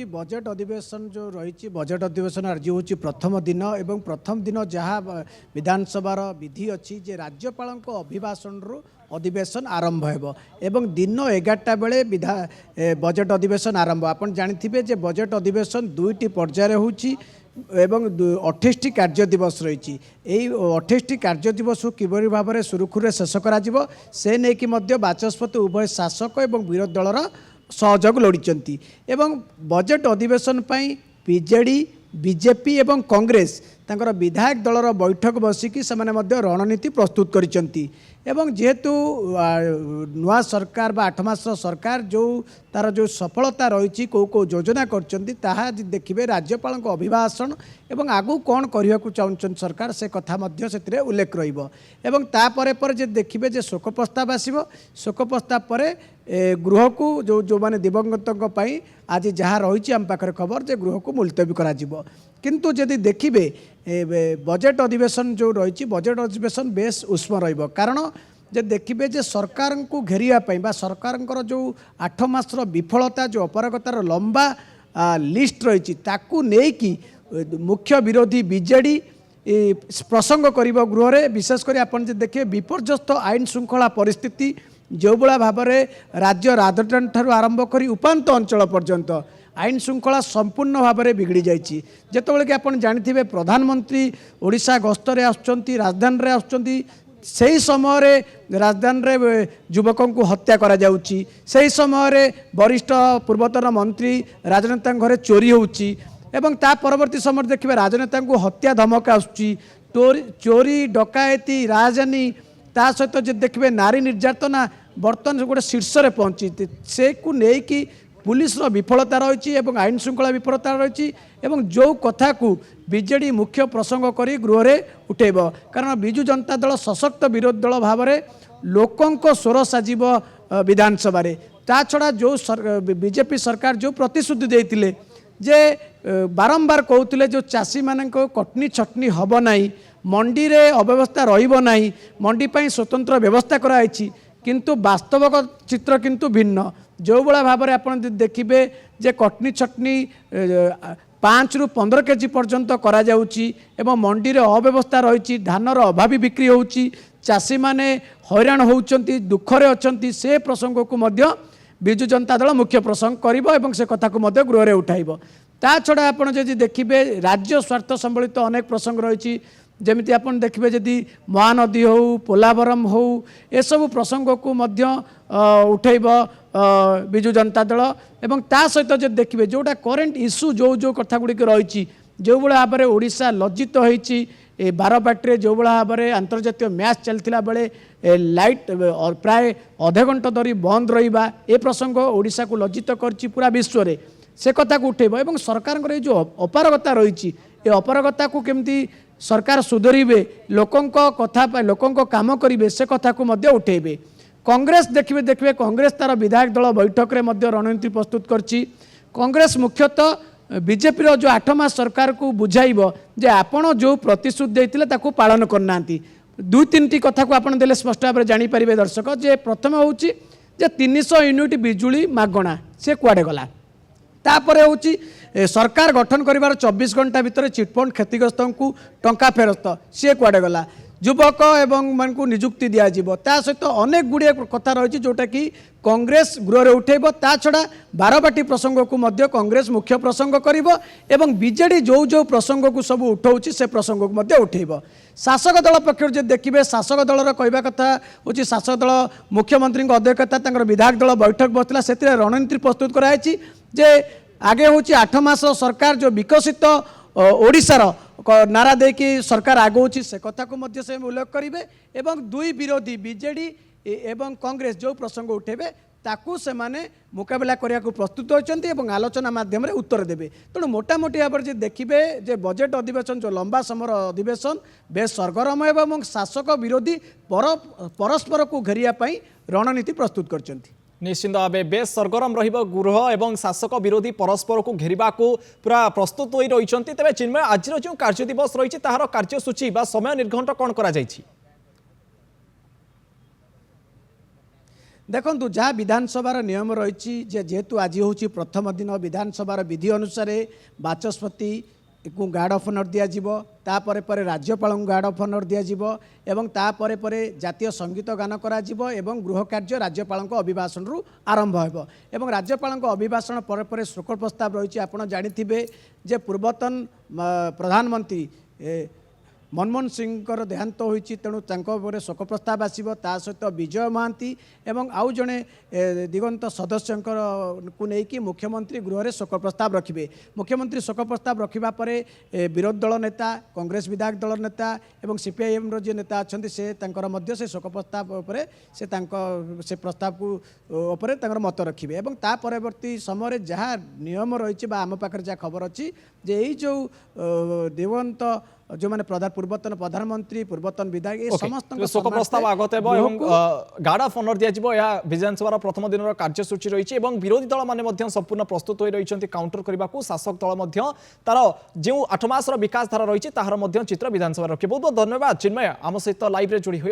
Budget अधिवेशन जो रही बजेट अधिवेशन आज हूँ प्रथम दिन एवं प्रथम दिन जहाँ विधानसभार विधि अच्छी जे राज्यपाल अभिभाषण रु अधिवेशन आरंभ हो एवं दिन 11टा बेले बजेट अधिवेशन आरंभ आपन जानिथिबे जे बजेट अधिवेशन दुईटी पर्यायर होची एवं 28टी कार्य दिवस रही 28टी कार्य दिवस किभली भाव में सुरुखुरे शेष करा से नहीं कि बाचस्पति उभय शासक एवं विरोधी दलर सहयोग लोड़ी एवं बजेट अधिवेशन बीजेडी बीजेपी एवं कांग्रेस तांकर विधायक दलर बैठक बसिकी से रणनीति प्रस्तुत करिसेंती एवं जेहेतु नुआ सरकार बा 8 मास सरकार जो तार जो सफलता रही कौ योजना कर देखिए राज्यपाल अभिभाषण एवं आगु कौन करने को चाहूँ सरकार से कथा से उल्लेख रहा जे देखिए जे शोक प्रस्ताव आसो शोक प्रस्ताव पर गृह को जो माने दिवंगत आज जहाँ रही आम पाखे खबर जे गृह को मुलतवी करा किंतु जदि देखिए बजेट अधिवेशन जो रही बजेट अधिवेशन बेस उष्म रहिबो कारण जे देखिए जे सरकार को घेरिया सरकार जो 8 मास विफलता जो अपरागतार लंबा लिस्ट रही ताकू नेकी मुख्य विरोधी बीजेडी प्रसंग करिबो गृह रे विशेषकर आपन जे देखिए विपर्यस्त आईन श्रृंखला परिस्थिति जो बड़ा भाव में राज्य राजधानी ठारू आरंभ करी उपांत अंचल पर्यंत आईन श्रृंखला संपूर्ण भाव में बिगड़ी जाइए जितेबाला कि आप जानी प्रधानमंत्री ओडिशा गस्तरे आसुच्चंती राजधानी रे आसुच्चंती सही समय राजधानी रे युवकों को हत्या करा जाउची सही समय वरिष्ठ पूर्वतन मंत्री राजनेता घरे चोरी होउची एवं ता परवर्ती समय देखिए राजनेता को हत्या धमक आसुची चोरी डकायती राजधानी ता सहित जो देखिए नारी निर्यातना बर्तमान गोटे शीर्ष में पहुँची से को लेकिन पुलिस विफलता रही आईन श्रृंखला विफलता रही जो कथा को बीजेडी मुख्य प्रसंग करी गृह रे उठेब कारण बिजु जनता दल सशक्त विरोधी दल भाव में लोकों स्वर साजिब विधानसभा ता छड़ा जो बीजेपी सरकार जो प्रतिश्रुति देते जे बारंबार कहते जो चाषी मान कटनी छटनी हम ना मंडी रे अव्यवस्था रहिबो नाही मंडी पर स्वतंत्र व्यवस्था कराई किंतु वास्तविक चित्र किंतु भिन्न जो बड़ा भाव में आप देखिए जे कटनी छटनी 5 ରୁ 15 केजी पर्यंत करा जाउची एवं मंडी रे अव्यवस्था रही धानर अभावी बिक्री होउची चाषी माने हैरान होउचंती दुखरे अछंती से प्रसंग को मध्य बिजु जनता दल मुख्य प्रसंग करिबो एवं से कथा को मध्य गृह रे उठाइबो ता छड़ा आपण जदि देखिबे राज्य स्वार्थ संबलित अनेक प्रसंग रही जमिति आपन देखिए जदि महानदी हो पोलावरम हो ए सब प्रसंग को मध्य उठेब बिजु जनता दल एवं ता सहित जो देखिए जोटा करेन्ट इश्यू जो कथा गुड़िक रही जो भाव में ओडिशा लज्जित होती बारबाटी जो भाव में अंतर्जातीय मैच चलता बेले लाइट प्राय अधे घंटा धरी बंद रहा ए प्रसंग ओडिशा को लज्जित कर पूरा विश्व में से कथा को उठेब एवं सरकार जो अपारगता रही अपारगता को केमती सरकार सुधरवे लोकों कथा लोकों काम करेंगे से कथा को मध्य उठेबे कांग्रेस देखिए कांग्रेस तार विधायक दल बैठक में मध्य रणनीति प्रस्तुत करछि कांग्रेस मुख्यतः बीजेपी रो जो 8 मास सरकार को बुझाइब जे आपण जो प्रतिश्रुति देइतिले ताकू पालन करना दुई तीन टी कथा को आपण देले स्पष्ट भाव में जानीपारे दर्शक जे प्रथम होउछि जे 300 यूनिट बिजुली मागणा से कुआडे गला तापर होउछि सरकार गठन करिवार 24 घंटा भितर चिटफंड क्षतिग्रस्त को टंका फेरस्त सी कुआडे गला युवक एवं मान को नियुक्ति दिज्व ता सहित अनेक गुड़िया कथा रही जोटा कि कांग्रेस गृह रे उठेब ता छड़ा बारबाटी प्रसंग को मध्य कांग्रेस मुख्य प्रसंग करिवो एवं बीजेडी जो प्रसंग को सब उठाऊँच से प्रसंग को मध्य उठेब शासक दल पक्ष जो देखिए शासक दलर कहवा कथा हूँ शासक दल मुख्यमंत्री अध्यक्षता विधायक दल बैठक बसला से रणनीति प्रस्तुत कराई जे आगे हूँ 8 मास सरकार जो विकसित ओडिशार नारा देकी सरकार आगौची से कथा को मध्य से उल्लेख करेंगे एवं दुई विरोधी बीजेडी एवं कांग्रेस जो प्रसंग उठेबे ताकू से माने मुकाबला करने को प्रस्तुत होती आलोचना माध्यम रे उत्तर देवे तेणु मोटामोटी भाव में देखिए जे बजेट अधिवेशन जो लंबा समय अधिवेशन बेस सरगरम एवं शासक विरोधी परस्पर को घेरिया रणनीति प्रस्तुत करछंती निश्चिंत भाव बेस सरगरम गृह एवं शासक विरोधी परस्पर को घेरिबा को पूरा प्रस्तुत हो रही तेज चिन्मय आज जो कार्य दिवस रही तार कार्यसूची समय निर्घंट कौन करा ଦେଖନ୍ତୁ ଯାହା ବିଧାନସଭାର ନିୟମ ରହିଛି ଯେ ଯେହେତୁ ଆଜି ହେଉଛି ପ୍ରଥମ ଦିନ ବିଧାନସଭାର ବିଧି ଅନୁସାରେ ବାଚସ୍ପତିକୁ ଗାର୍ଡ଼ ଅଫ୍ ଅନର୍ ଦିଆଯିବ ତାପରେ ପରେ ରାଜ୍ୟପାଳଙ୍କୁ ଗାର୍ଡ଼ ଅଫ୍ ଅନର୍ ଦିଆଯିବ ଏବଂ ତାପରେ ପରେ ଜାତୀୟ ସଙ୍ଗୀତ ଗାନ କରାଯିବ ଏବଂ ଗୃହ କାର୍ଯ୍ୟ ରାଜ୍ୟପାଳଙ୍କ ଅଭିଭାଷଣରୁ ଆରମ୍ଭ ହେବ ଏବଂ ରାଜ୍ୟପାଳଙ୍କ ଅଭିଭାଷଣ ପରେ ପରେ ଶୋକ ପ୍ରସ୍ତାବ ରହିଛି। ଆପଣ ଜାଣିଥିବେ ଯେ ପୂର୍ବତନ ପ୍ରଧାନମନ୍ତ୍ରୀ मनमोहन सिंहर देहांत होइछि तेणु तांको उपरे शोक प्रस्ताव आसीबो ता सहित विजय महांती एवं आउ जणे दिगंत सदस्यंकर को नेकी मुख्यमंत्री गृह रे शोक प्रस्ताव रखिबे। मुख्यमंत्री शोक प्रस्ताव रखिबा परे विरोधी दल नेता कांग्रेस विधायक दल नेता एवं सीपीआईएम रो जे नेता अछंती से तांकर मध्य से शोक प्रस्ताव उपरे से प्रस्ताव को उपरे तांकर मत रखिबे एवं ता परवर्ती समय रे जहा नियम रहिछि बा आम पाखर जा खबर अछि जे एई जो दिगंत जो माने पूर्वतन प्रधानमंत्री पूर्वतन विधायक ये समस्त शोक प्रस्ताव आगत एवं गार्ड ऑफ ऑनर दिया जिवो या विधानसभा प्रथम दिन कार्यसूची रही है विरोधी दल माने संपूर्ण प्रस्तुत हो रही काउंटर करने को शासक दल तार जो 8 मासर विकास धारा रही तार चित्र विधानसभा रखिए। बहुत बहुत धन्यवाद चिन्मय आम सहित लाइव रे जोड़ी हुई।